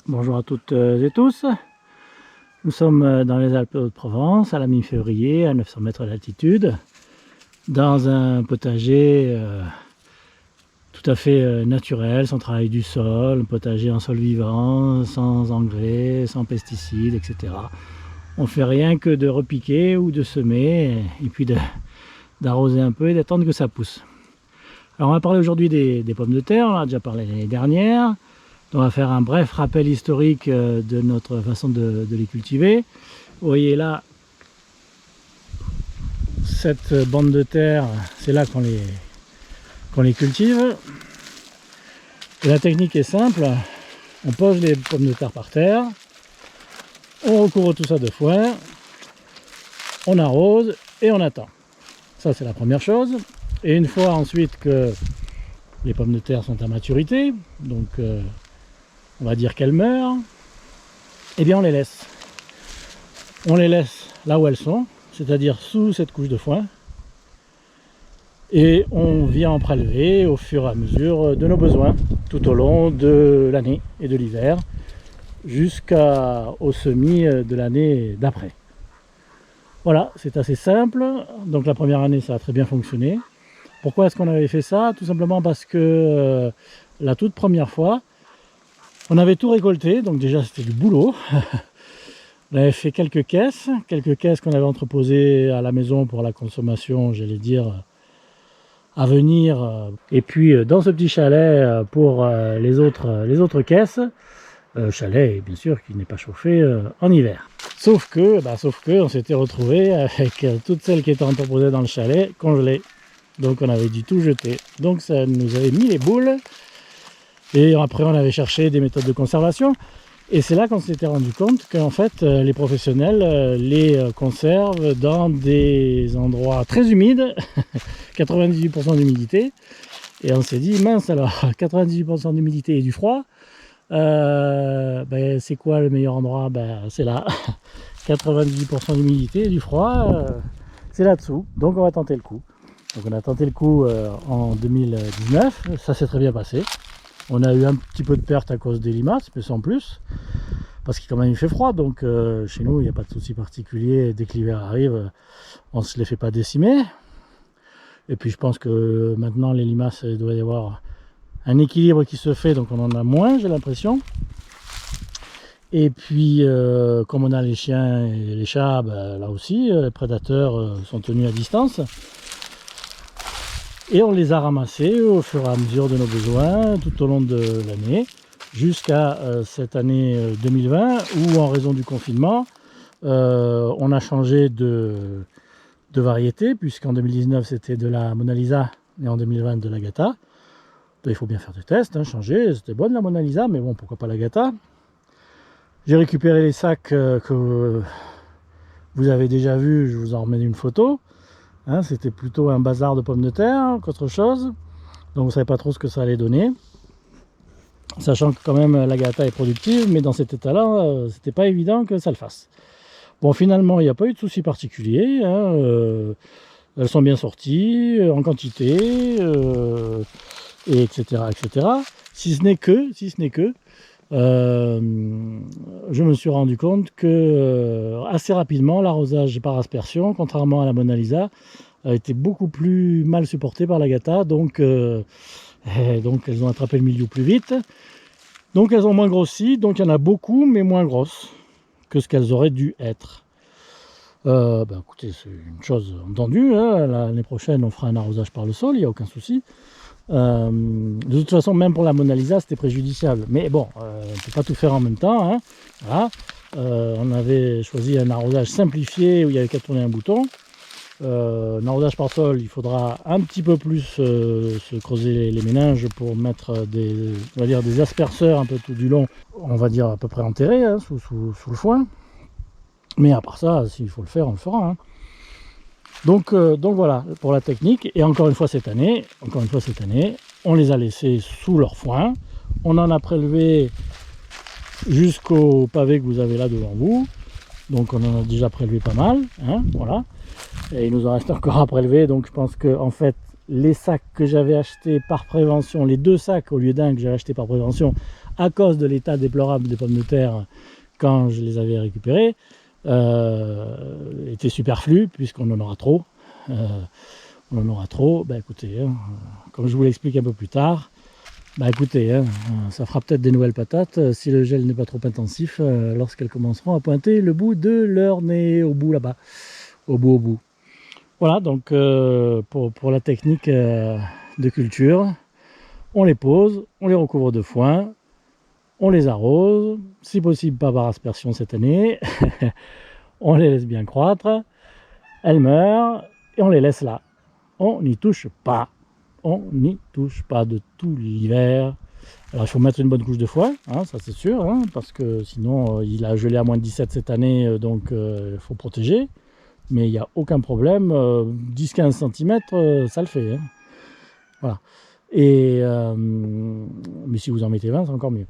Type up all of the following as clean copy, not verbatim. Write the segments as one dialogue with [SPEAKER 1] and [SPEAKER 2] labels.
[SPEAKER 1] Bonjour à toutes et tous. Nous sommes dans les Alpes Haute-Provence à la mi-février, à 900 mètres d'altitude, dans un potager tout à fait naturel, sans travail du sol, un potager en sol vivant, sans engrais, sans pesticides, etc. On ne fait rien que de repiquer ou de semer et puis d'arroser un peu et d'attendre que ça pousse. Alors on va parler aujourd'hui des pommes de terre, on en a déjà parlé l'année dernière. On va faire un bref rappel historique de notre façon de les cultiver. Vous voyez là, cette bande de terre, c'est là qu'on les cultive. Et la technique est simple, on pose les pommes de terre par terre, on recouvre tout ça de foin, on arrose et on attend. Ça c'est la première chose. Et une fois ensuite que les pommes de terre sont à maturité, donc on va dire qu'elles meurent, eh bien on les laisse. On les laisse là où elles sont, c'est-à-dire sous cette couche de foin. Et on vient en prélever au fur et à mesure de nos besoins, tout au long de l'année et de l'hiver, jusqu'au semis de l'année d'après. Voilà, c'est assez simple. Donc la première année, ça a très bien fonctionné. Pourquoi est-ce qu'on avait fait ça? Tout simplement parce que la toute première fois, on avait tout récolté, donc déjà c'était du boulot. On avait fait quelques caisses qu'on avait entreposées à la maison pour la consommation, j'allais dire, à venir. Et puis dans ce petit chalet pour les autres caisses, chalet bien sûr qui n'est pas chauffé en hiver. Sauf que on s'était retrouvé avec toutes celles qui étaient entreposées dans le chalet congelées. Donc on avait dû tout jeter. Donc ça nous avait mis les boules. Et après on avait cherché des méthodes de conservation. Et c'est là qu'on s'était rendu compte qu'en fait les professionnels les conservent dans des endroits très humides, 98% d'humidité. Et on s'est dit mince alors, 98% d'humidité et du froid, c'est quoi le meilleur endroit? C'est là, 98% d'humidité et du froid, c'est là-dessous. Donc on va tenter le coup. Donc on a tenté le coup en 2019, ça s'est très bien passé. On a eu un petit peu de perte à cause des limaces, mais sans plus, parce qu'il quand même il fait froid, donc chez nous il n'y a pas de souci particulier. Dès que l'hiver arrive, on ne se les fait pas décimer. Et puis je pense que maintenant les limaces, il doit y avoir un équilibre qui se fait, donc on en a moins, j'ai l'impression. Et puis comme on a les chiens et les chats, là aussi les prédateurs sont tenus à distance. Et on les a ramassés au fur et à mesure de nos besoins tout au long de l'année, jusqu'à cette année 2020 où en raison du confinement, on a changé de variété, puisqu'en 2019 c'était de la Mona Lisa et en 2020 de l'Agata. Il faut bien faire des tests, changer, c'était bonne la Mona Lisa, mais bon, pourquoi pas l'Agata. J'ai récupéré les sacs que vous avez déjà vus, je vous en remets une photo. C'était plutôt un bazar de pommes de terre qu'autre chose, donc on ne savait pas trop ce que ça allait donner, sachant que quand même l'Agata est productive, mais dans cet état là c'était pas évident que ça le fasse. Bon, finalement il n'y a pas eu de souci particulier, elles sont bien sorties en quantité, et etc., si ce n'est que je me suis rendu compte que assez rapidement l'arrosage par aspersion, contrairement à la Mona Lisa, a été beaucoup plus mal supporté par l'Agata, donc elles ont attrapé le milieu plus vite, donc elles ont moins grossi, donc il y en a beaucoup mais moins grosses que ce qu'elles auraient dû être. Écoutez, c'est une chose entendue, l'année prochaine on fera un arrosage par le sol, il n'y a aucun souci. De toute façon, même pour la Mona Lisa c'était préjudiciable, mais bon, on ne peut pas tout faire en même temps, Voilà. On avait choisi un arrosage simplifié où il n'y avait qu'à tourner un bouton. Un arrosage par sol, il faudra un petit peu plus se creuser les méninges pour mettre des asperceurs un peu tout du long, on va dire à peu près enterrés sous le foin, mais à part ça, s'il faut le faire, on le fera. Donc voilà pour la technique. Et encore une fois cette année, on les a laissés sous leur foin. On en a prélevé jusqu'au pavé que vous avez là devant vous. Donc on en a déjà prélevé pas mal, voilà. Et il nous en reste encore à prélever. Donc je pense que en fait les sacs que j'avais achetés par prévention, les 2 sacs au lieu d'un que j'avais acheté par prévention, à cause de l'état déplorable des pommes de terre quand je les avais récupérées, étaient superflus puisqu'on en aura trop. On en aura trop. Ben écoutez, hein, comme je vous l'explique un peu plus tard, bah écoutez, hein, ça fera peut-être des nouvelles patates si le gel n'est pas trop intensif lorsqu'elles commenceront à pointer le bout de leur nez, au bout là-bas, au bout. Voilà, donc pour la technique de culture, on les pose, on les recouvre de foin, on les arrose, si possible pas par aspersion cette année, on les laisse bien croître, elles meurent et on les laisse là. On n'y touche pas. On n'y touche pas de tout l'hiver. Alors il faut mettre une bonne couche de foin, hein, ça c'est sûr, hein, parce que sinon il a gelé à moins de 17 cette année, donc il faut protéger. Mais il n'y a aucun problème, 10-15 cm, ça le fait. Hein. Voilà. Et, mais si vous en mettez 20, c'est encore mieux.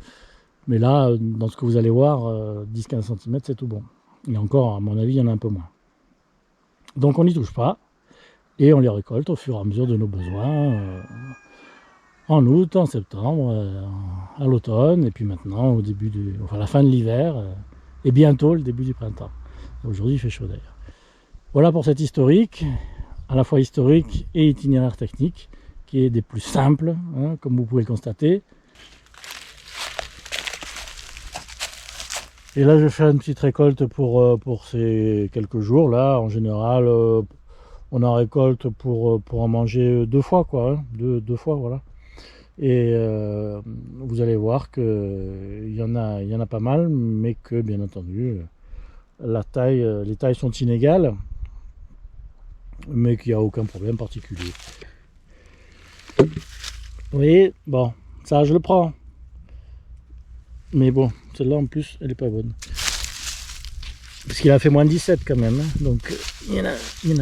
[SPEAKER 1] Mais là, dans ce que vous allez voir, 10-15 cm, c'est tout bon. Et encore, à mon avis, il y en a un peu moins. Donc on n'y touche pas. Et on les récolte au fur et à mesure de nos besoins, en août, en septembre, à l'automne, et puis maintenant au début enfin la fin de l'hiver, et bientôt le début du printemps. Aujourd'hui il fait chaud d'ailleurs. Voilà pour cette historique, à la fois historique et itinéraire technique, qui est des plus simples, hein, comme vous pouvez le constater. Et là je fais une petite récolte pour ces quelques jours là, en général. On en récolte pour en manger 2 fois, quoi, hein, deux fois, voilà. Et vous allez voir qu'il y en a pas mal, mais que bien entendu, les tailles sont inégales, mais qu'il n'y a aucun problème particulier. Vous voyez, bon, ça je le prends. Mais bon, celle-là en plus, elle est pas bonne. Parce qu'il a fait moins de 17 quand même, hein. Donc il y en a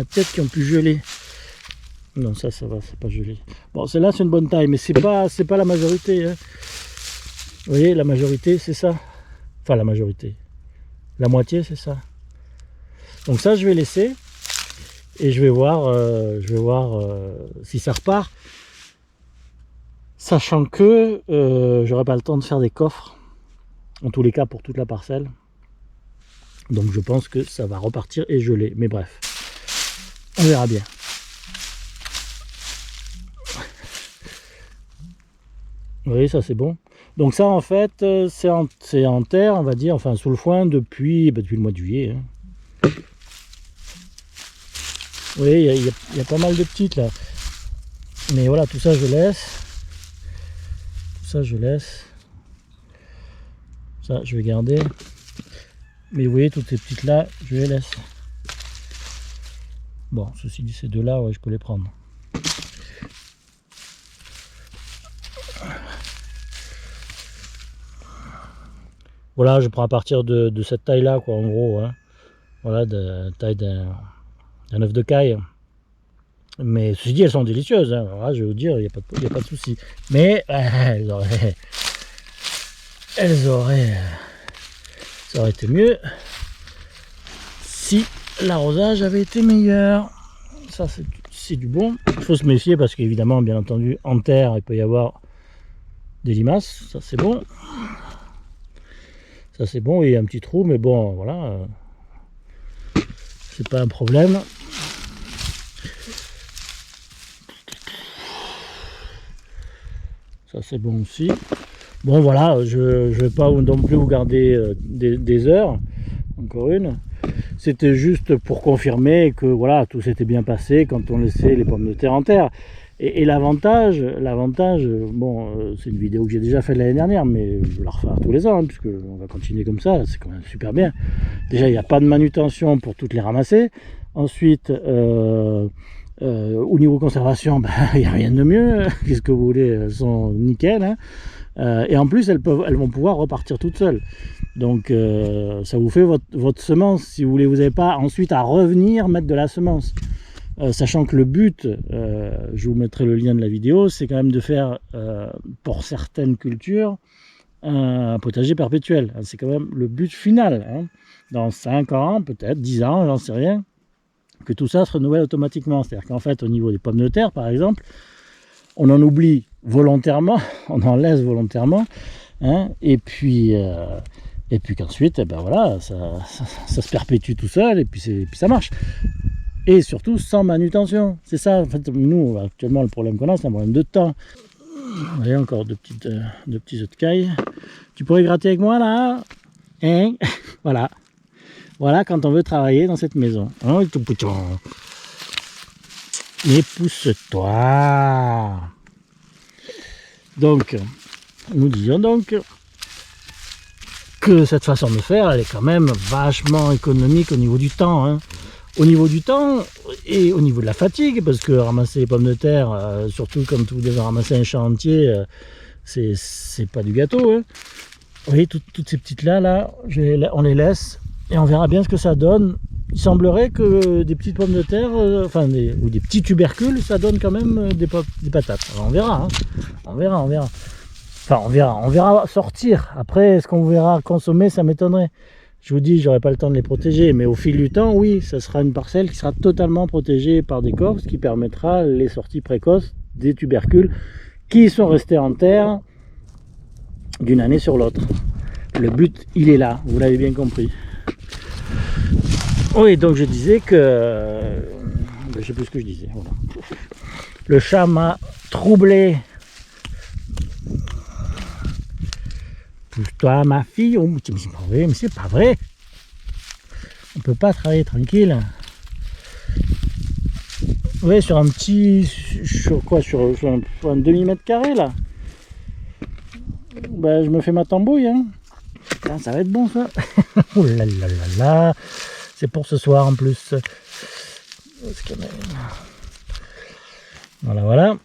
[SPEAKER 1] peut-être qui ont pu geler. Non, ça va, c'est pas gelé. Bon, celle-là c'est une bonne taille, mais c'est pas la majorité. Hein. Vous voyez, la majorité c'est ça. Enfin la majorité. La moitié c'est ça. Donc ça je vais laisser. Et je vais voir si ça repart. Sachant que j'aurai pas le temps de faire des coffres. En tous les cas pour toute la parcelle. Donc je pense que ça va repartir et geler. Mais bref, on verra bien. Oui, ça c'est bon. Donc ça en fait, c'est en terre, on va dire, enfin sous le foin depuis le mois de juillet. Hein. Oui, il y a pas mal de petites là. Mais voilà, tout ça je laisse. Tout ça je laisse. Ça je vais garder. Mais vous voyez, toutes ces petites là, je les laisse. Bon, ceci dit, ces deux là, ouais, je peux les prendre. Voilà, je prends à partir de cette taille là, quoi, en gros. Hein. Voilà, de taille d'un œuf de caille. Mais ceci dit, elles sont délicieuses. Hein. Voilà, je vais vous dire, il n'y a pas de souci. Mais ça aurait été mieux si l'arrosage avait été meilleur. Ça c'est du bon. Il faut se méfier parce qu'évidemment, bien entendu, en terre, il peut y avoir des limaces. Ça c'est bon. Ça c'est bon, il y a un petit trou, mais bon, voilà. C'est pas un problème. Ça c'est bon aussi. Bon voilà, je ne vais pas non plus vous garder des heures, encore une. C'était juste pour confirmer que voilà, tout s'était bien passé quand on laissait les pommes de terre en terre. Et l'avantage, bon, c'est une vidéo que j'ai déjà faite l'année dernière, mais je vais la refaire tous les ans, hein, puisque on va continuer comme ça, c'est quand même super bien. Déjà, il n'y a pas de manutention pour toutes les ramasser. Ensuite, au niveau conservation, il n'y a rien de mieux. Qu'est-ce que vous voulez, elles sont nickel. Hein. Et en plus, elles vont pouvoir repartir toutes seules. Donc, ça vous fait votre semence. Si vous voulez, vous n'avez pas ensuite à revenir mettre de la semence. Sachant que le but, je vous mettrai le lien de la vidéo, c'est quand même de faire, pour certaines cultures, un potager perpétuel. C'est quand même le but final. Hein. Dans 5 ans, peut-être 10 ans, j'en sais rien. que tout ça se renouvelle automatiquement. C'est-à-dire qu'en fait, au niveau des pommes de terre, par exemple, on en oublie volontairement, on en laisse volontairement, hein, et puis qu'ensuite, eh ben voilà, ça se perpétue tout seul, et puis ça marche. Et surtout sans manutention. C'est ça, en fait, nous, actuellement, le problème qu'on a, c'est un problème de temps. Vous voyez, encore deux petits œufs de caille. Tu pourrais gratter avec moi, là, hein? Voilà. Voilà quand on veut travailler dans cette maison. Oh, tout petit. Mais pousse-toi. Donc, nous disions donc que cette façon de faire, elle est quand même vachement économique au niveau du temps. Hein. Au niveau du temps et au niveau de la fatigue, parce que ramasser les pommes de terre, surtout comme vous devez ramasser un champ entier, c'est pas du gâteau. Hein. Vous voyez, toutes ces petites-là, on les laisse et on verra bien ce que ça donne. Il semblerait que des petites pommes de terre, ou des petits tubercules, ça donne quand même des patates. Alors on verra, hein. On verra. Enfin, on verra sortir. Après, est-ce qu'on verra consommer, ça m'étonnerait. Je vous dis, j'aurai pas le temps de les protéger, mais au fil du temps, oui, ça sera une parcelle qui sera totalement protégée par des corps, ce qui permettra les sorties précoces des tubercules qui sont restés en terre d'une année sur l'autre. Le but, il est là, vous l'avez bien compris. Oui, donc je disais que... je sais plus ce que je disais. Voilà. Le chat m'a troublé. Pousse-toi, ma fille. Oh, c'est pas vrai, mais c'est pas vrai. On peut pas travailler tranquille. Oui, sur un petit... Sur un demi-mètre carré, là. Ben, je me fais ma tambouille, hein. Putain, ça va être bon, ça. Oh là là là là. C'est pour ce soir, en plus. Voilà.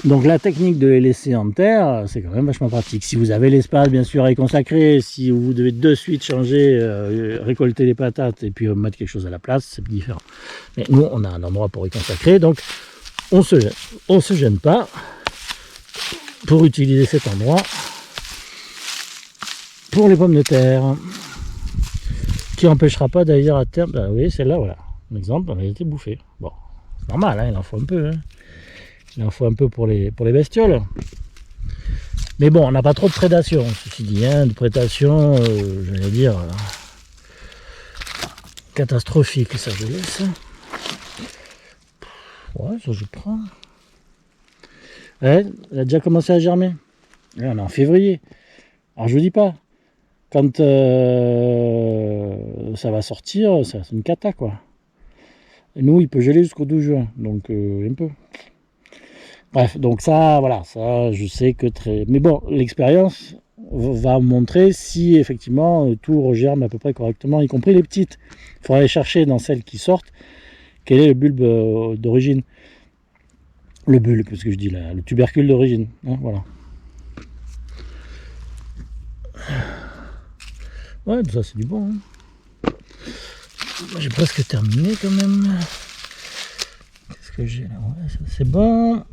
[SPEAKER 1] Donc la technique de les laisser en terre, c'est quand même vachement pratique. Si vous avez l'espace bien sûr à y consacrer, si vous devez de suite changer, récolter les patates et puis mettre quelque chose à la place, c'est différent. Mais nous, on a un endroit pour y consacrer, donc on se gêne pas pour utiliser cet endroit pour les pommes de terre. Qui n'empêchera pas d'ailleurs à terme, bah oui, celle-là, voilà, un exemple, elle a été bouffée. Bon, c'est normal, hein, il en faut un peu, hein. Il en faut un peu pour les bestioles. Mais bon, on n'a pas trop de prédation, ceci dit, hein, de prédation, j'allais dire, catastrophique, ça je laisse. Ouais, ça je prends. Ouais, elle a déjà commencé à germer. Ouais, on est en février. Alors je vous dis pas, quand ça va sortir, c'est une cata, quoi. Et nous, il peut geler jusqu'au 12 juin, donc un peu. Bref, donc ça, voilà, ça, je sais que très... Mais bon, l'expérience va montrer si, effectivement, tout regerme à peu près correctement, y compris les petites. Il faudra aller chercher dans celles qui sortent, quel est le bulbe d'origine. Le bulbe, parce que je dis là, le tubercule d'origine, hein, voilà. Ouais, ça c'est du bon. Hein. J'ai presque terminé quand même. Qu'est-ce que j'ai là? Ouais, ça c'est bon.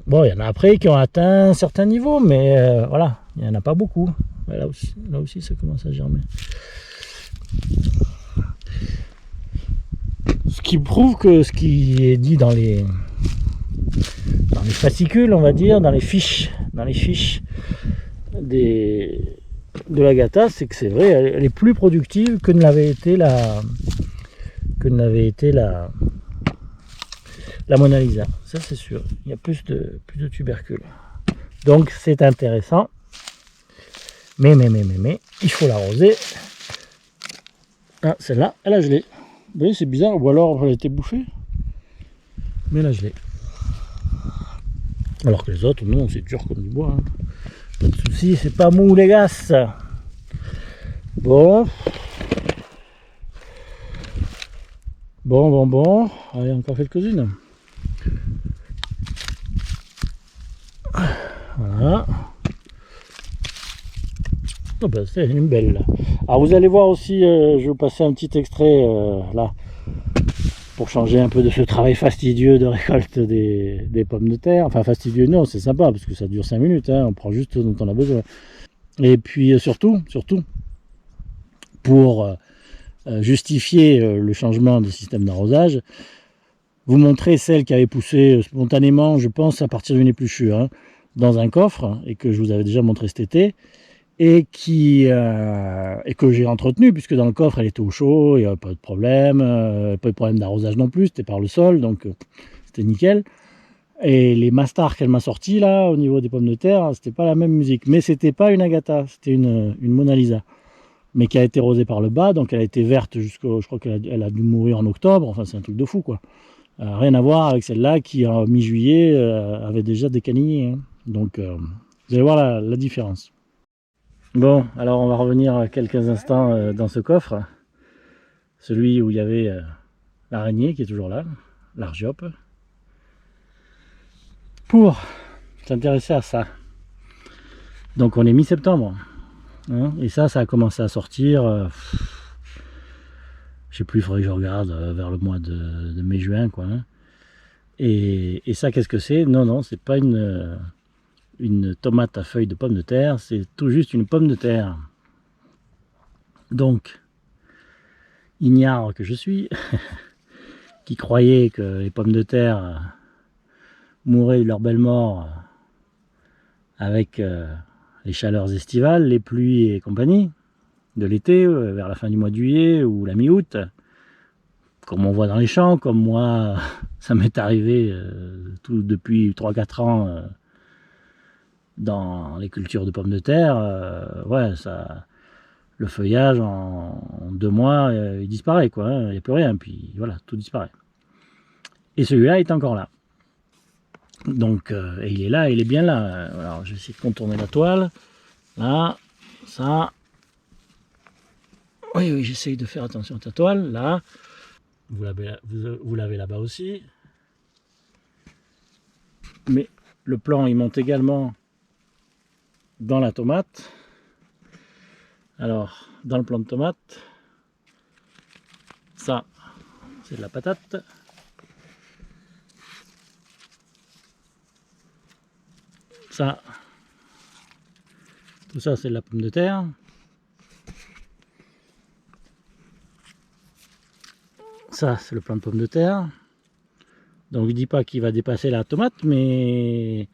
[SPEAKER 1] Bon, il y en a après qui ont atteint un certain niveau, mais voilà, il n'y en a pas beaucoup. Ouais, là aussi, ça commence à germer. Ce qui prouve que ce qui est dit dans les fascicules, on va dire, dans les fiches de l'Agata, c'est que c'est vrai, elle est plus productive que ne l'avait été la Mona Lisa. Ça c'est sûr. Il y a plus de tubercules. Donc c'est intéressant. Mais il faut l'arroser. Ah, celle-là, elle a gelé. Vous voyez, c'est bizarre. Ou alors elle a été bouffée. Mais elle a gelé. Alors que les autres, non, c'est dur comme du bois. Hein. Pas de soucis, c'est pas mou les gars. Bon. Allez, encore quelques-unes. Voilà. Oh ben, c'est une belle là. Alors vous allez voir aussi, je vais vous passer un petit extrait là, pour changer un peu de ce travail fastidieux de récolte des pommes de terre. Enfin fastidieux non, c'est sympa parce que ça dure 5 minutes, hein, on prend juste ce dont on a besoin. Et puis surtout, pour justifier le changement de système d'arrosage, vous montrez celle qui avait poussé spontanément, je pense, à partir d'une épluchure, hein, dans un coffre, et que je vous avais déjà montré cet été, et que j'ai entretenu, puisque dans le coffre, elle était au chaud, il n'y avait pas de problème, pas de problème d'arrosage non plus, c'était par le sol, donc c'était nickel. Et les mastars qu'elle m'a sortis là, au niveau des pommes de terre, c'était pas la même musique. Mais c'était pas une Agatha, c'était une Mona Lisa. Mais qui a été rosée par le bas, donc elle a été verte jusqu'au. Je crois qu'elle a dû mourir en octobre, enfin c'est un truc de fou quoi. Rien à voir avec celle-là qui en mi-juillet avait déjà décanillé. Hein. Donc vous allez voir la différence. Bon, alors on va revenir quelques instants dans ce coffre. Celui où il y avait l'araignée qui est toujours là, l'argiope. Pour s'intéresser à ça. Donc on est mi-septembre. Hein, et ça a commencé à sortir. Je sais plus, il faudrait que je regarde vers le mois de mai-juin. Quoi. Hein. Et ça, qu'est-ce que c'est? Non, c'est pas une tomate à feuilles de pommes de terre, c'est tout juste une pomme de terre. Donc, ignare que je suis, qui croyait que les pommes de terre mouraient de leur belle mort avec les chaleurs estivales, les pluies et compagnie, de l'été, vers la fin du mois de juillet ou la mi-août, comme on voit dans les champs, comme moi, ça m'est arrivé depuis 3-4 ans dans les cultures de pommes de terre, le feuillage en 2 mois, il disparaît, quoi, hein, il n'y a plus rien, puis voilà, tout disparaît. Et celui-là est encore là. Donc, et il est là, il est bien là. Alors, je vais essayer de contourner la toile. Là, ça. Oui, j'essaye de faire attention à ta toile. Là, vous l'avez là-bas aussi. Mais le plan, il monte également dans la tomate. Alors, dans le plan de tomate, ça, c'est de la patate. Ça, tout ça, c'est de la pomme de terre. Ça, c'est le plan de pomme de terre. Donc, je dis pas qu'il va dépasser la tomate, mais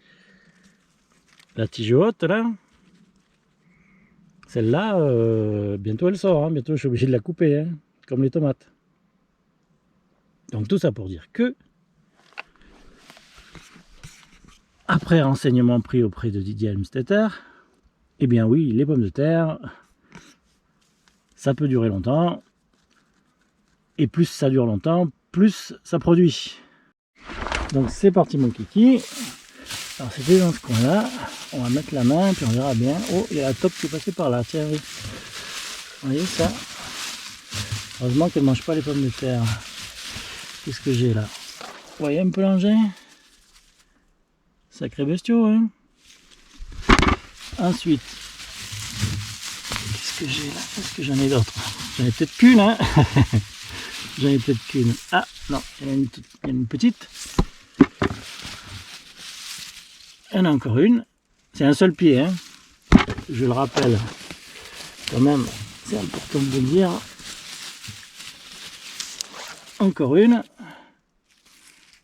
[SPEAKER 1] la tige haute, là, celle-là, bientôt elle sort. Hein. Bientôt, je suis obligé de la couper, hein, comme les tomates. Donc, tout ça pour dire que, après renseignement pris auprès de Didier Helmstetter, eh bien oui, les pommes de terre, ça peut durer longtemps. Et plus ça dure longtemps, plus ça produit. Donc c'est parti mon kiki. Alors c'était dans ce coin-là. On va mettre la main, puis on verra bien. Oh, il y a la top qui est passée par là. Tiens, oui. Vous voyez ça? Heureusement qu'elle ne mange pas les pommes de terre. Qu'est-ce que j'ai là? Vous voyez un peu l'engin? Sacré bestiaux, hein? Ensuite, qu'est-ce que j'ai là? Est-ce que j'en ai d'autres? J'en ai peut-être qu'une, hein? J'en ai peut-être qu'une. Ah, non, il y en a une petite. Il y en a encore une. C'est un seul pied, hein? Je le rappelle. Quand même, c'est important de le dire. Encore une.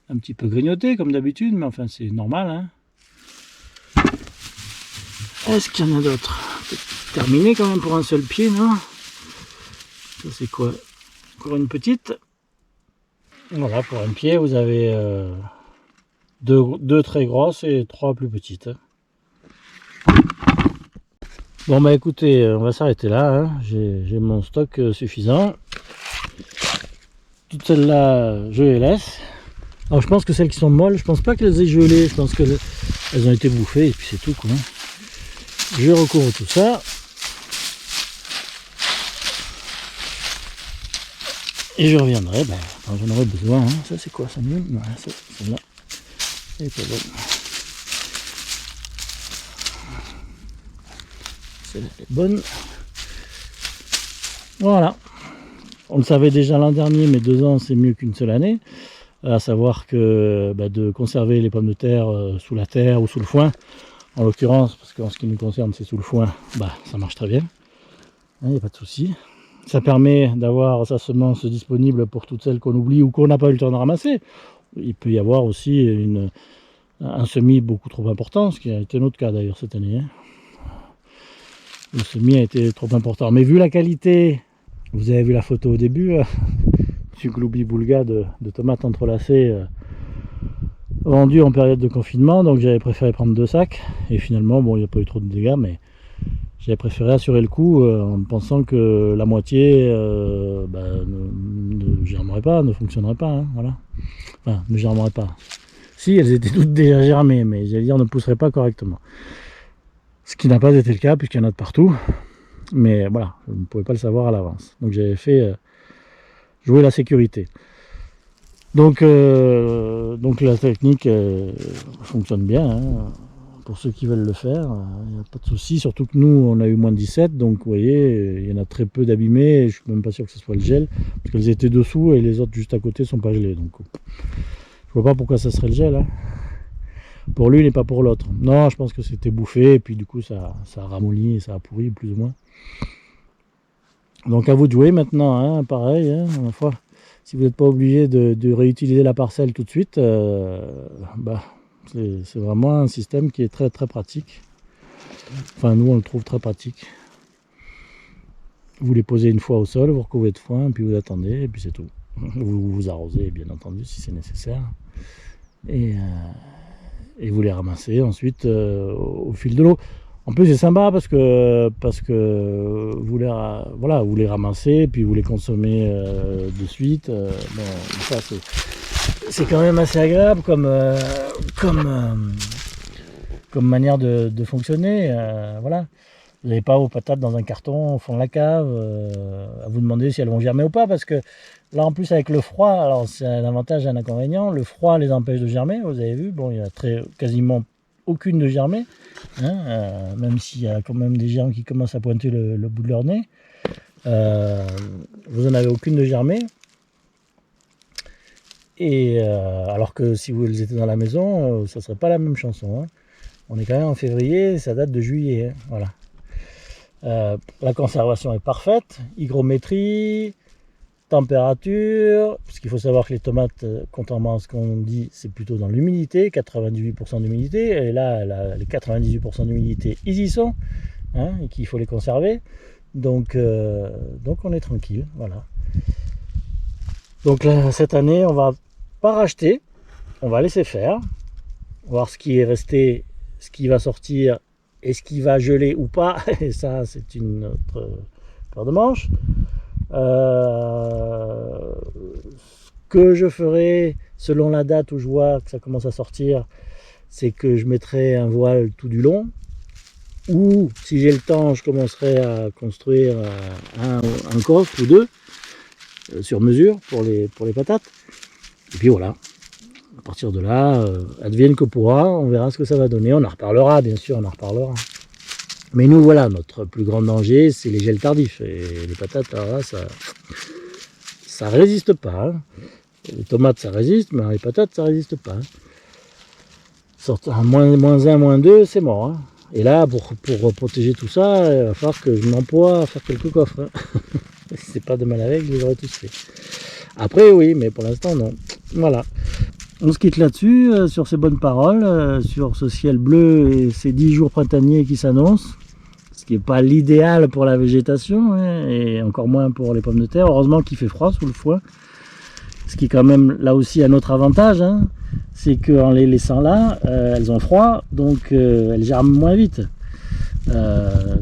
[SPEAKER 1] Un petit peu grignotée, comme d'habitude, mais enfin, c'est normal, hein? Est-ce qu'il y en a d'autres? Terminé quand même pour un seul pied, non? Ça, c'est quoi? Encore une petite. Voilà, pour un pied, vous avez deux très grosses et 3 plus petites. Bon, bah écoutez, on va s'arrêter là. Hein. J'ai mon stock suffisant. Toutes celles-là, je les laisse. Alors, je pense que celles qui sont molles, je pense pas qu'elles aient gelé. Je pense qu'elles ont été bouffées et puis c'est tout, quoi. Je recouvre tout ça. Et je reviendrai, quand j'en aurai besoin. Hein. Ça c'est quoi? Ça mieux? Voilà, celle-là. Elle est pas bonne. Celle-là est bonne. Voilà. On le savait déjà l'an dernier, mais 2 ans c'est mieux qu'une seule année. À savoir que de conserver les pommes de terre sous la terre ou sous le foin. En l'occurrence, parce qu'en ce qui nous concerne c'est sous le foin, ça marche très bien. Il n'y a pas de souci. Ça permet d'avoir sa semence disponible pour toutes celles qu'on oublie ou qu'on n'a pas eu le temps de ramasser. Il peut y avoir aussi un semis beaucoup trop important, ce qui a été notre cas d'ailleurs cette année. Le semis a été trop important. Mais vu la qualité, vous avez vu la photo au début, du gloubi-boulga de tomates entrelacées vendues en période de confinement. Donc j'avais préféré prendre 2 sacs. Et finalement, bon, il n'y a pas eu trop de dégâts, mais j'avais préféré assurer le coup en pensant que la moitié ne germerait pas, ne fonctionnerait pas. Hein, voilà. Enfin, ne germerait pas. Si, elles étaient toutes déjà germées, mais j'allais dire ne pousseraient pas correctement. Ce qui n'a pas été le cas, puisqu'il y en a de partout. Mais voilà, je ne pouvais pas le savoir à l'avance. Donc j'avais fait jouer la sécurité. Donc la technique fonctionne bien. Hein. Pour ceux qui veulent le faire, il n'y a pas de souci. Surtout que nous, on a eu moins de 17, donc vous voyez, il y en a très peu d'abîmés. Je ne suis même pas sûr que ce soit le gel, parce qu'elles étaient dessous et les autres juste à côté ne sont pas gelées. Donc je vois pas pourquoi ça serait le gel. Hein. Pour l'une et pas pour l'autre. Non, je pense que c'était bouffé, et puis du coup ça a ramolli et ça a pourri plus ou moins. Donc à vous de jouer maintenant, hein, pareil, hein, à la fois. Si vous n'êtes pas obligé de réutiliser la parcelle tout de suite, c'est vraiment un système qui est très très pratique. Enfin nous on le trouve très pratique. Vous les posez une fois au sol, vous recouvrez de foin, puis vous attendez, et puis c'est tout. Vous arrosez bien entendu si c'est nécessaire. Et vous les ramassez ensuite au fil de l'eau. En plus c'est sympa parce que vous les ramassez puis vous les consommez de suite. Ça c'est quand même assez agréable comme manière de fonctionner. Voilà. Vous n'avez pas vos patates dans un carton au fond de la cave à vous demander si elles vont germer ou pas, parce que là en plus avec le froid, alors c'est un avantage et un inconvénient, le froid les empêche de germer, vous avez vu, bon il y a quasiment aucune de germer, hein, même s'il y a quand même des germes qui commencent à pointer le bout de leur nez, vous n'en avez aucune de germer, et alors que si vous étiez dans la maison, ça ne serait pas la même chanson, hein. On est quand même en février, ça date de juillet, hein, voilà. La conservation est parfaite, hygrométrie, température, parce qu'il faut savoir que les tomates, contrairement à ce qu'on dit, c'est plutôt dans l'humidité, 98% d'humidité, et là, les 98% d'humidité, ils y sont, hein, et qu'il faut les conserver, donc on est tranquille, voilà. Donc là, cette année, on va pas racheter, on va laisser faire, voir ce qui est resté, ce qui va sortir, est-ce qu'il va geler ou pas, et ça c'est une autre paire de manches. Ce que je ferai selon la date où je vois que ça commence à sortir, c'est que je mettrai un voile tout du long, ou si j'ai le temps je commencerai à construire un coffre ou deux sur mesure pour les patates, et puis voilà. À partir de là, advienne que pourra, on verra ce que ça va donner. On en reparlera, bien sûr, on en reparlera. Mais nous, voilà, notre plus grand danger, c'est les gels tardifs. Et les patates, alors là, ça résiste pas. Hein. Les tomates, ça résiste, mais les patates, ça résiste pas. Hein. À moins 1, moins 2, c'est mort. Hein. Et là, pour protéger tout ça, il va falloir que je m'emploie à faire quelques coffres. Hein. Si c'est pas de mal avec, je les aurais tous fait. Après, oui, mais pour l'instant, non. Voilà. On se quitte là-dessus, sur ces bonnes paroles, sur ce ciel bleu et ces 10 jours printaniers qui s'annoncent, ce qui n'est pas l'idéal pour la végétation, hein, et encore moins pour les pommes de terre. Heureusement qu'il fait froid sous le foin, ce qui est quand même là aussi un autre avantage, hein, c'est qu'en les laissant là, elles ont froid, donc elles germent moins vite.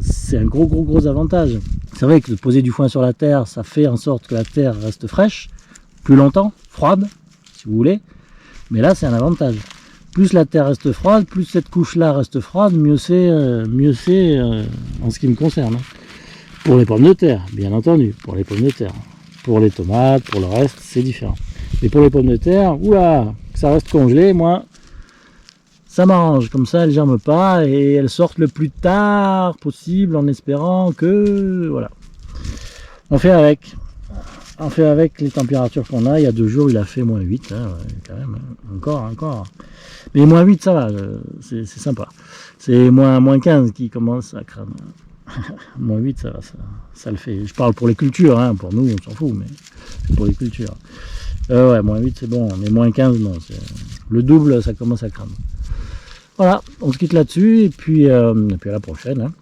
[SPEAKER 1] C'est un gros avantage. C'est vrai que de poser du foin sur la terre, ça fait en sorte que la terre reste fraîche, plus longtemps, froide, si vous voulez. Mais là, c'est un avantage. Plus la terre reste froide, plus cette couche-là reste froide, mieux c'est en ce qui me concerne. Pour les pommes de terre, bien entendu, pour les pommes de terre. Pour les tomates, pour le reste, c'est différent. Mais pour les pommes de terre, oula, que ça reste congelé, moi, ça m'arrange. Comme ça, elles ne germent pas et elles sortent le plus tard possible en espérant que... Voilà. On fait avec. On fait avec les températures qu'on a. Il y a 2 jours, il a fait moins 8, hein, ouais, quand même, encore. Mais moins 8, ça va, c'est sympa. C'est moins 15 qui commence à craindre. Moins 8, ça va, ça le fait. Je parle pour les cultures, hein. Pour nous, on s'en fout, mais c'est pour les cultures. Ouais, moins 8, c'est bon, mais moins 15, non. Le double, ça commence à craindre. Voilà, on se quitte là-dessus, et puis à la prochaine. Hein.